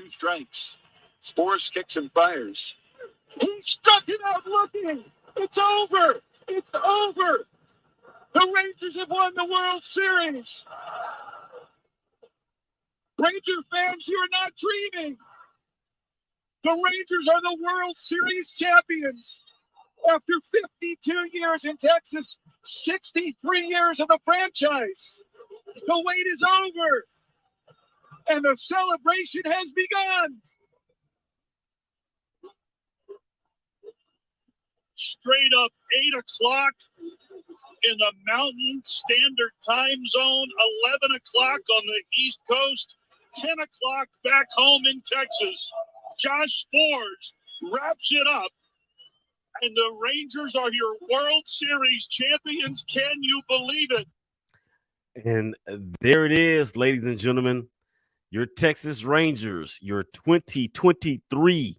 2 strikes. Spores kicks and fires. He struck it out looking. It's over. It's over. The Rangers have won the World Series. Ranger fans, you are not dreaming. The Rangers are the World Series champions. After 52 years in Texas, 63 years in the franchise. The wait is over. And the celebration has begun. Straight up 8 o'clock in the Mountain Standard Time Zone, 11 o'clock on the East Coast, 10 o'clock back home in Texas. Josh Spores wraps it up, and the Rangers are your World Series champions. Can you believe it? And there it is, ladies and gentlemen, your Texas Rangers, your 2023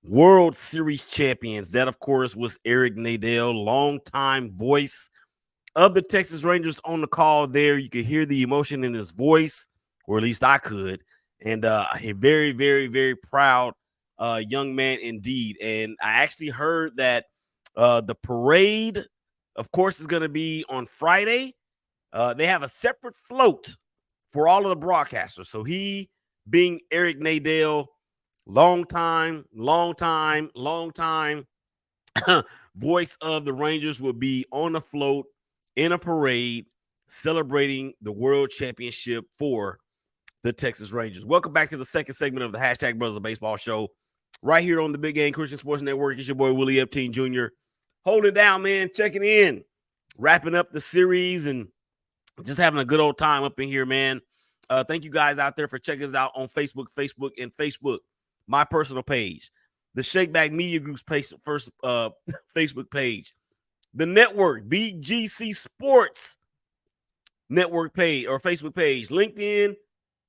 World Series champions. That, of course, was Eric Nadel, longtime voice of the Texas Rangers on the call there. You could hear the emotion in his voice, or at least I could. And a very, very, very proud young man indeed. And I actually heard that the parade, of course, is going to be on Friday. They have a separate float for all of the broadcasters. So he, being Eric Nadel, long time voice of the Rangers, will be on the float in a parade celebrating the World Championship for the Texas Rangers. Welcome back to the second segment of the Hashtag Brothers of Baseball show right here on the Big Game Christian Sports Network. It's your boy, Willie Epting Jr. Holding it down, man, checking in, wrapping up the series, and just having a good old time up in here, man. Thank you guys out there for checking us out on Facebook, my personal page, the ShakeBack Media Group's page, first Facebook page, the network, BGCSports Network page or Facebook page, LinkedIn,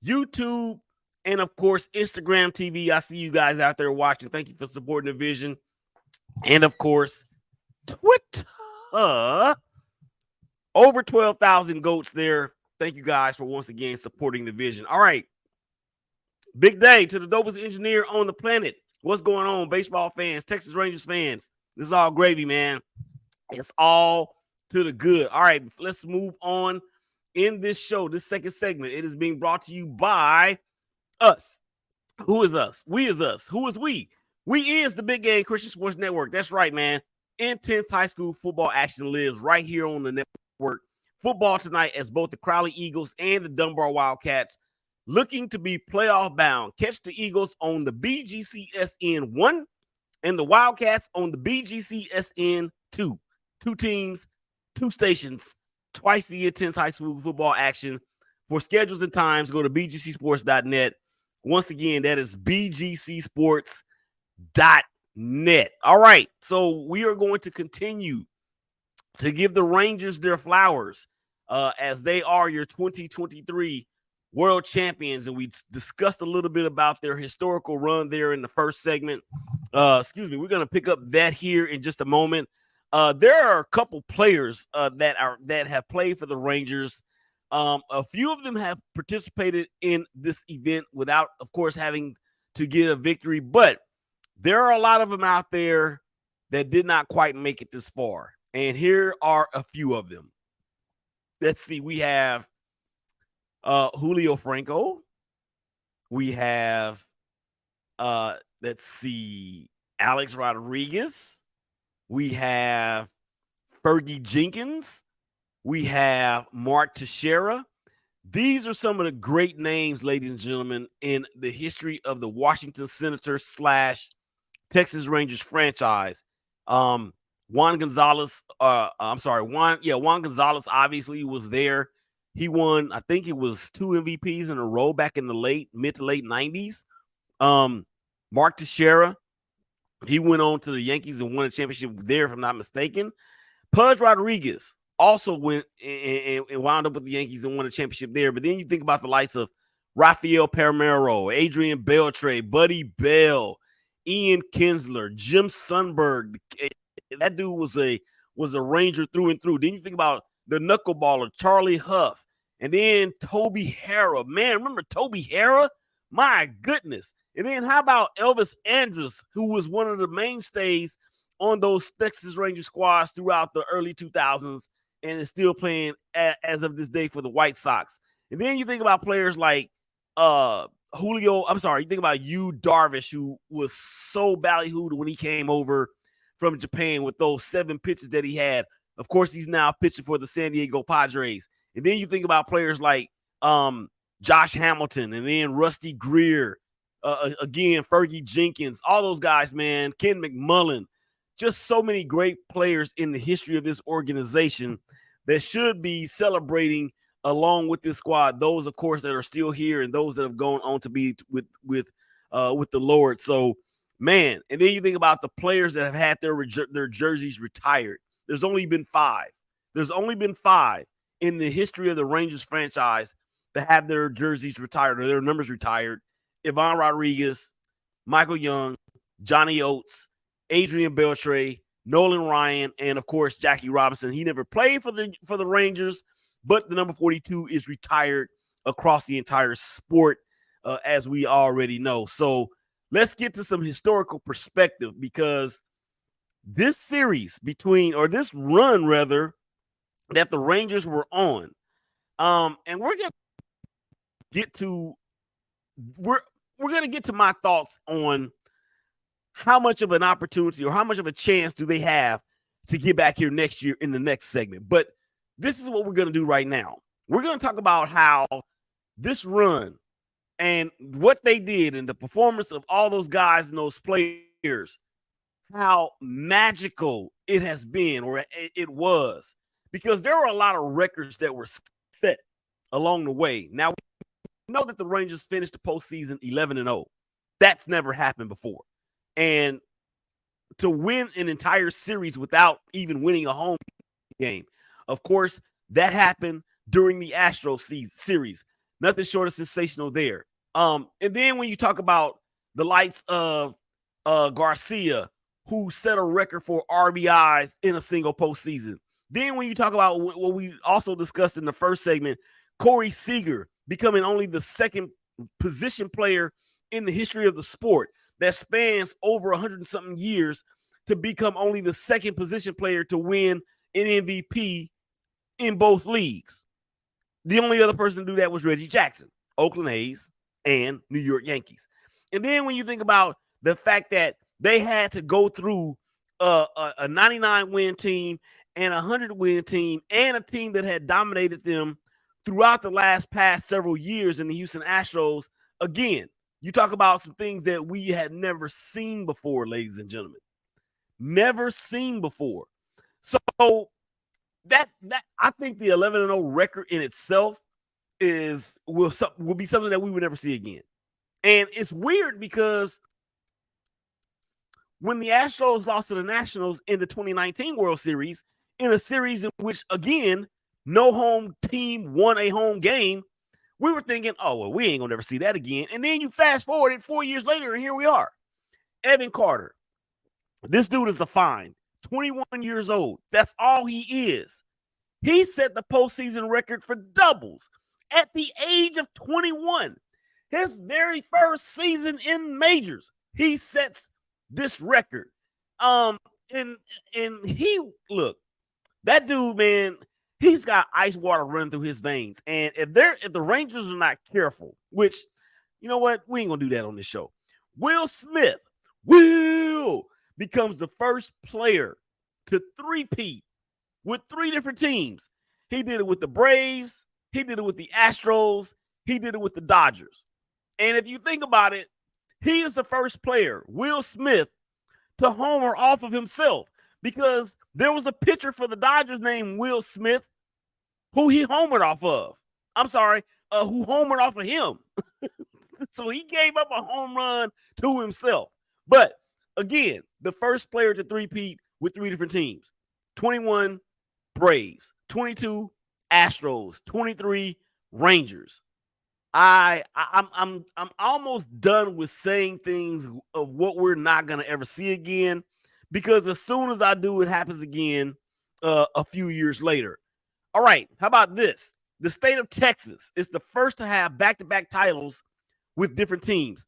YouTube, and of course, Instagram TV. I see you guys out there watching. Thank you for supporting the vision. And of course, Twitter. Over 12,000 goats there. Thank you guys for once again supporting the vision. All right. Big day to the dopest engineer on the planet. What's going on, baseball fans, Texas Rangers fans? This is all gravy, man. It's all to the good. All right, let's move on in this show, this second segment. It is being brought to you by us. Who is us? We is us. Who is we? We is the Big Game Christian Sports Network. That's right, man. Intense high school football action lives right here on the network. Football tonight as both the Crowley Eagles and the Dunbar Wildcats looking to be playoff bound. Catch the Eagles on the BGCSN 1 and the Wildcats on the BGCSN 2. 2 teams, 2 stations, twice the intense high school football action. For schedules and times, go to bgcsports.net. Once again, that is bgcsports.net. All right, so we are going to continue to give the Rangers their flowers as they are your 2023 world champions. And we discussed a little bit about their historical run there in the first segment. We're going to pick up that here in just a moment. There are a couple players that have played for the Rangers. A few of them have participated in this event without, of course, having to get a victory. But there are a lot of them out there that did not quite make it this far. And here are a few of them. Let's see. We have Julio Franco. We have, let's see, Alex Rodriguez. We have Fergie Jenkins. We have Mark Teixeira. These are some of the great names, ladies and gentlemen, in the history of the Washington Senators / Texas Rangers franchise. Juan Gonzalez obviously was there. He won, I think it was 2 MVPs in a row back in the mid to late 90s. Mark Teixeira, he went on to the Yankees and won a championship there, if I'm not mistaken. Pudge Rodriguez also went and wound up with the Yankees and won a championship there. But then you think about the likes of Rafael Palmeiro, Adrian Beltre, Buddy Bell, Ian Kinsler, Jim Sundberg. That dude was a Ranger through and through. Then you think about the knuckleballer Charlie Huff, and then Toby Harrah. Man, remember Toby Harrah? My goodness. And then how about Elvis Andrus, who was one of the mainstays on those Texas Ranger squads throughout the early 2000s and is still playing as of this day for the White Sox. And then you think about players like you think about Yu Darvish, who was so ballyhooed when he came over from Japan with those 7 pitches that he had. Of course, he's now pitching for the San Diego Padres. And then you think about players like Josh Hamilton, and then Rusty Greer, again, Fergie Jenkins, all those guys, man, Ken McMullen, just so many great players in the history of this organization that should be celebrating along with this squad. Those, of course, that are still here and those that have gone on to be with the Lord. So, man, and then you think about the players that have had their jerseys retired. There's only been 5. There's only been 5 in the history of the Rangers franchise to have their jerseys retired or their numbers retired. Ivan Rodriguez, Michael Young, Johnny Oates, Adrian Beltre, Nolan Ryan, and of course Jackie Robinson. He never played for the Rangers, but the number 42 is retired across the entire sport, as we already know. So let's get to some historical perspective, because this run rather that the Rangers were on, and we're gonna get to my thoughts on how much of an opportunity or how much of a chance do they have to get back here next year in the next segment. But this is what we're going to do right now. We're going to talk about how this run and what they did and the performance of all those guys and those players, how magical it has been, or it was, because there were a lot of records that were set along the way. Now, we know that the Rangers finished the postseason 11-0. That's never happened before. And to win an entire series without even winning a home game, of course, that happened during the Astros series. Nothing short of sensational there. And then when you talk about the likes of Garcia, who set a record for RBIs in a single postseason. Then when you talk about what we also discussed in the first segment, Corey Seager becoming only the second position player in the history of the sport that spans over 100-something years to become only the second position player to win an MVP in both leagues. The only other person to do that was Reggie Jackson, Oakland A's and New York Yankees. And then when you think about the fact that they had to go through a 99-win team and a 100-win team and a team that had dominated them throughout the past several years in the Houston Astros, again, you talk about some things that we had never seen before, ladies and gentlemen. Never seen before. So that I think the 11-0 record in itself will be something that we would never see again. And it's weird because when the Astros lost to the Nationals in the 2019 World Series, in a series in which, again, no home team won a home game, we were thinking, oh, well, we ain't going to never see that again. And then you fast forward it 4 years later, and here we are. Evan Carter. This dude is a find. 21 years old. That's all he is. He set the postseason record for doubles at the age of 21. His very first season in majors, he sets this record. And he, look, that dude, man, he's got ice water running through his veins. And if the Rangers are not careful, which, you know what, we ain't gonna do that on this show. Will Smith becomes the first player to three-peat with 3 different teams. He did it with the Braves, he did it with the Astros, he did it with the Dodgers. And if you think about it, he is the first player, Will Smith, to homer off of himself, because there was a pitcher for the Dodgers named Will Smith who he homered off of. Who homered off of him. So he gave up a home run to himself. But again, the first player to three-peat with 3 different teams. 21 Braves, 22 Astros, 23 Rangers. I'm almost done with saying things of what we're not going to ever see again, because as soon as I do, it happens again a few years later. All right, how about this? The state of Texas is the first to have back-to-back titles with different teams.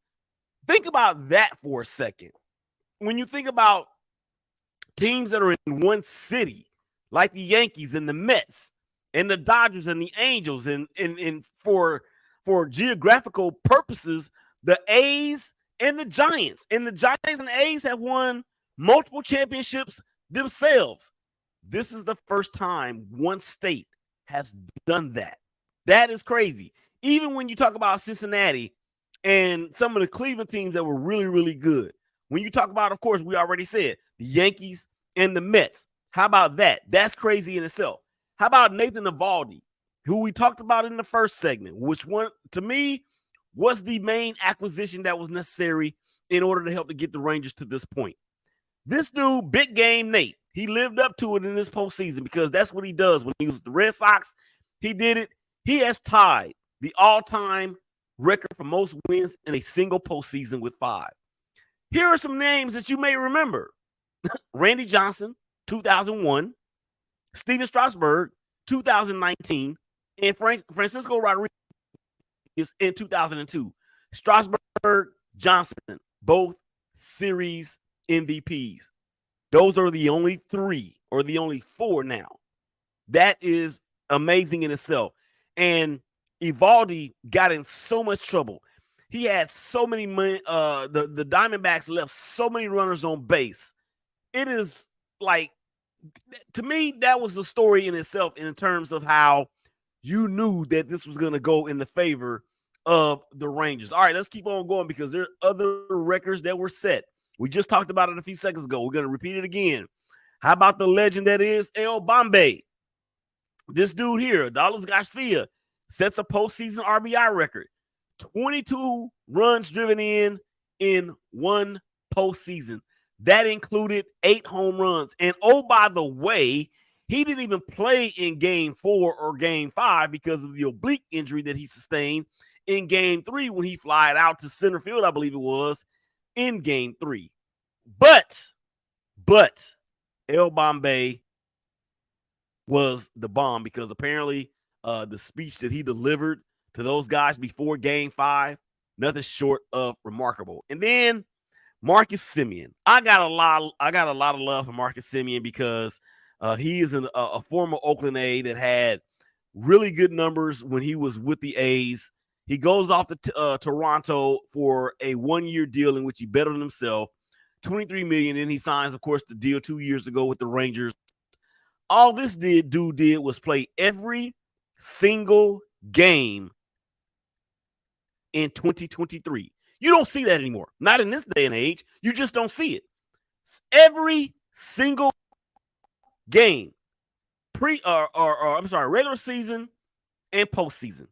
Think about that for a second. When you think about teams that are in one city, like the Yankees and the Mets and the Dodgers and the Angels, and for geographical purposes, the A's and the Giants. And the Giants and the A's have won multiple championships themselves. This is the first time one state has done that. That is crazy. Even when you talk about Cincinnati and some of the Cleveland teams that were really, really good. When you talk about, of course, we already said the Yankees and the Mets. How about that? That's crazy in itself. How about Nathan Eovaldi, who we talked about in the first segment, which one, to me, was the main acquisition that was necessary in order to help to get the Rangers to this point. This dude, Big Game Nate, he lived up to it in this postseason because that's what he does. When he was with the Red Sox, he did it. He has tied the all-time record for most wins in a single postseason with 5. Here are some names that you may remember. Randy Johnson, 2001. Steven Strasburg, 2019. And Francisco Rodriguez in 2002. Strasburg, Johnson, both series MVPs. Those are the only 3 or the only 4 now. That is amazing in itself. And Eovaldi got in so much trouble. He had so many the Diamondbacks left so many runners on base. It is like, to me, that was the story in itself in terms of how you knew that this was going to go in the favor of the Rangers. All right, let's keep on going because there are other records that were set. We just talked about it a few seconds ago. We're going to repeat it again. How about the legend that is El Bombay? This dude here, Adolis Garcia, sets a postseason RBI record. 22 runs driven in one postseason. That included 8 home runs. And oh, by the way, he didn't even play in Game 4 or Game 5 because of the oblique injury that he sustained in Game 3 when he flied out to center field, I believe it was, in Game 3. But El Bombay was the bomb because apparently the speech that he delivered to those guys before Game 5, nothing short of remarkable. And then Marcus Semien. I got a lot of love for Marcus Semien because he is a former Oakland A that had really good numbers when he was with the A's. He goes off to Toronto for a 1-year deal in which he bet on himself, $23 million, and he signs, of course, the deal 2 years ago with the Rangers. All this dude did was play every single game in 2023. You don't see that anymore. Not in this day and age. You just don't see it. Every single game, regular season and postseason.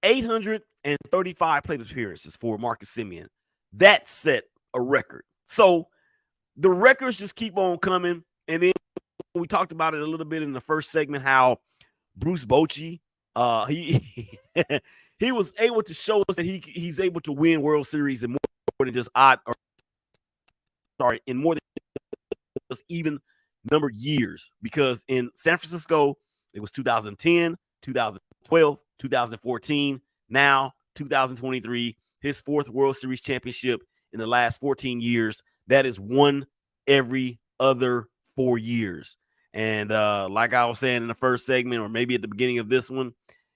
835 plate appearances for Marcus Semien. That set a record. So the records just keep on coming. And then we talked about it a little bit in the first segment, how Bruce Bochy, he was able to show us that he's able to win World Series in more than just in more than just even numbered years. Because in San Francisco, it was 2010, 2012, 2014, now 2023, his 4th World Series championship in the last 14 years. That is one every other 4 years. And like I was saying in the first segment, or maybe at the beginning of this one,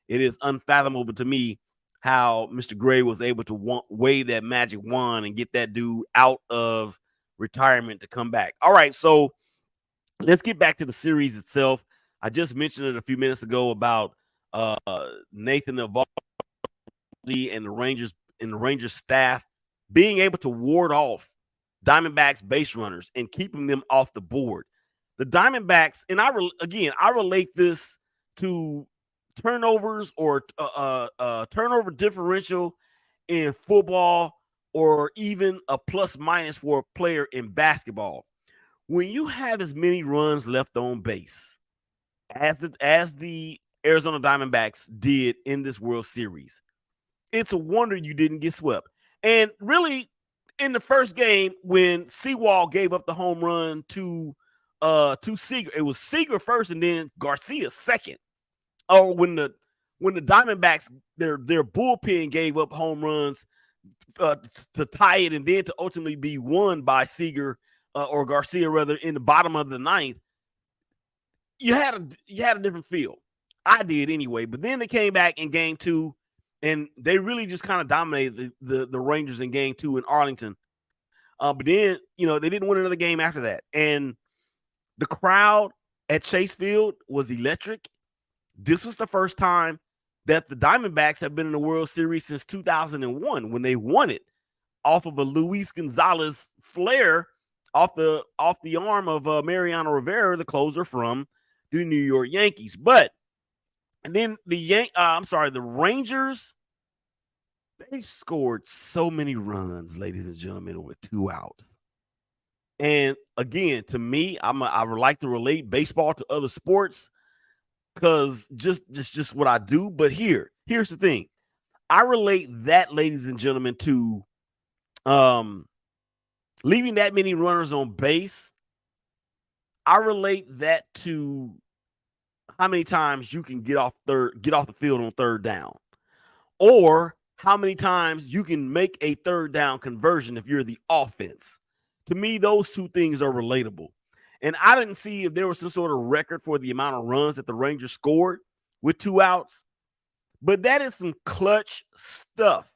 it is unfathomable to me how Mr. Gray was able to wave that magic wand and get that dude out of retirement to come back. All right, so let's get back to the series itself. I just mentioned it a few minutes ago about Nathan Eovaldi and the Rangers staff being able to ward off Diamondbacks base runners and keeping them off the board. The Diamondbacks, and I relate this to turnovers or turnover differential in football, or even a plus minus for a player in basketball. When you have as many runs left on base as the Arizona Diamondbacks did in this World Series, it's a wonder you didn't get swept. And really, in the first game, when Sewell gave up the home run to Seager, it was Seager first and then Garcia second. Or when the when the Diamondbacks, their bullpen gave up home runs to tie it and then to ultimately be won by Seager or Garcia rather in the bottom of the ninth, you had a different feel. I did anyway. But then they came back in game 2, and they really just kind of dominated the Rangers in game 2 in Arlington. But then, they didn't win another game after that. And the crowd at Chase Field was electric. This was the first time that the Diamondbacks have been in the World Series since 2001 when they won it off of a Luis Gonzalez flare off the arm of Mariano Rivera, the closer from the New York Yankees. And then the Rangers, they scored so many runs, ladies and gentlemen, with 2 outs. And again, to me, I would like to relate baseball to other sports because just what I do. But here's the thing. I relate that, ladies and gentlemen, to leaving that many runners on base. I relate that to how many times you can get off the field on third down, or how many times you can make a third down conversion if you're the offense. To me, those two things are relatable. And I didn't see if there was some sort of record for the amount of runs that the Rangers scored with 2 outs, but that is some clutch stuff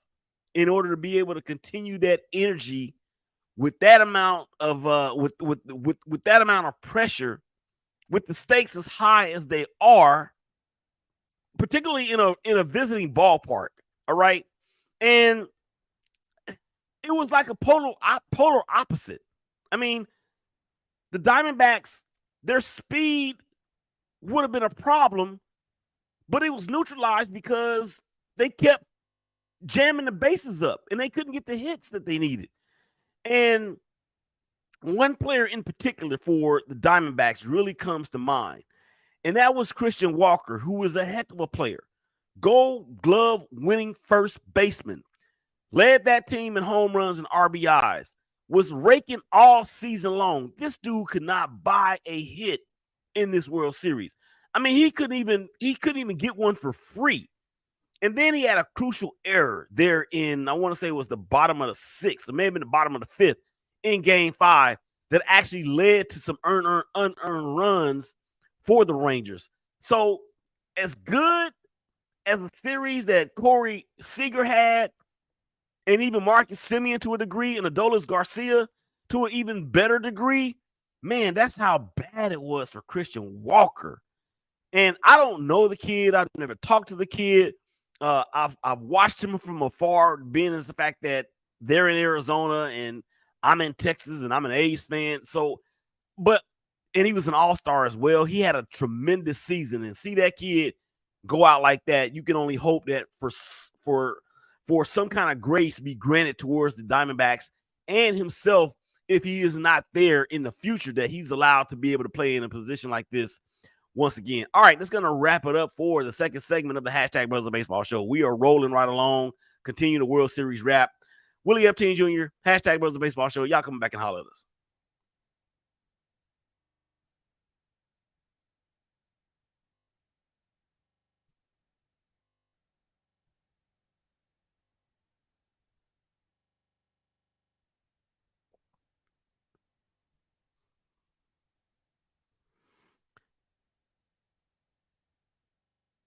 in order to be able to continue that energy with that amount of with that amount of pressure, with the stakes as high as they are, particularly in a visiting ballpark. All right. And it was like a polar opposite. I mean, the Diamondbacks, their speed would have been a problem, but it was neutralized because they kept jamming the bases up and they couldn't get the hits that they needed. And one player in particular for the Diamondbacks really comes to mind, and that was Christian Walker, who was a heck of a player. Gold Glove winning first baseman. Led that team in home runs and RBIs. Was raking all season long. This dude could not buy a hit in this World Series. I mean, he couldn't even get one for free. And then he had a crucial error there in, I want to say it was the bottom of the 6th, or maybe the bottom of the 5th in game 5 that actually led to some unearned runs for the Rangers. So as good as a series that Corey Seager had, and even Marcus Semien to a degree, and Adolis Garcia to an even better degree, man, that's how bad it was for Christian Walker. And I don't know the kid. I've never talked to the kid. I've watched him from afar, being as the fact that they're in Arizona and I'm in Texas and I'm an A's fan. So, and he was an all-star as well. He had a tremendous season, and see that kid go out like that, you can only hope that for some kind of grace be granted towards the Diamondbacks and himself, if he is not there in the future, that he's allowed to be able to play in a position like this once again. All right, that's going to wrap it up for the second segment of the Hashtag Brothers of Baseball show. We are rolling right along, continue the World Series wrap. Willie Epting Jr., Hashtag Brothers of Baseball show. Y'all come back and holler at us.